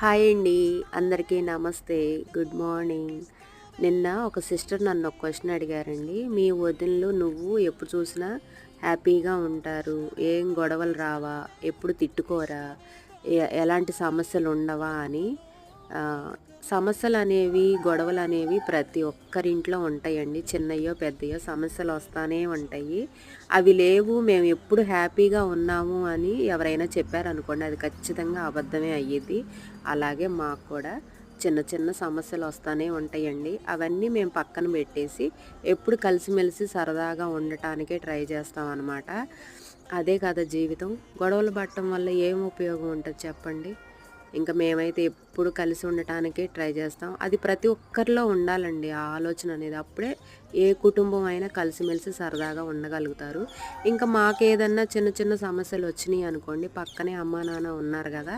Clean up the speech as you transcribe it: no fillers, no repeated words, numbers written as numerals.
Hi అండి. అందరికీ నమస్తే. Good morning. నిన్న ఒక సిస్టర్ నన్ను ఒక క్వెషన్ అడిగారండి. మీ వదినలు నువ్వు ఎప్పుడు చూసినా హ్యాపీగా ఉంటారు. ఏం గొడవలు రావా? ఎప్పుడు తిట్టుకోరా? ఎలాంటి సమస్యలు ఉండవా అని. సమస్యలనేవి, గొడవలనేవి ప్రతి ఒక్కరింట్లో ఉంటాయండి. చిన్నయ్యో, పెద్దయ్యో సమస్యలు వస్తానే ఉంటాయి. అవి లేవు, మేము ఎప్పుడు హ్యాపీగా ఉన్నాము అని ఎవరైనా చెప్పారనుకోండి, అది ఖచ్చితంగా అబద్ధమే అయ్యిద్ది. అలాగే మాకు కూడా చిన్న చిన్న సమస్యలు వస్తానే ఉంటాయండి. అవన్నీ మేము పక్కన పెట్టేసి ఎప్పుడు కలిసిమెలిసి సరదాగా ఉండటానికే ట్రై చేస్తామన్నమాట. అదే కదా జీవితం. గొడవలు పడటం వల్ల ఏం ఉపయోగం ఉంటుంది చెప్పండి? ఇంకా మేమైతే ఎప్పుడు కలిసి ఉండటానికే ట్రై చేస్తాం. అది ప్రతి ఒక్కరిలో ఉండాలండి ఆ ఆలోచన అనేది. అప్పుడే ఏ కుటుంబం అయినా కలిసిమెలిసి సరదాగా ఉండగలుగుతారు. ఇంకా మాకేదన్నా చిన్న చిన్న సమస్యలు వచ్చినాయి అనుకోండి, పక్కనే అమ్మా నాన్న ఉన్నారు కదా,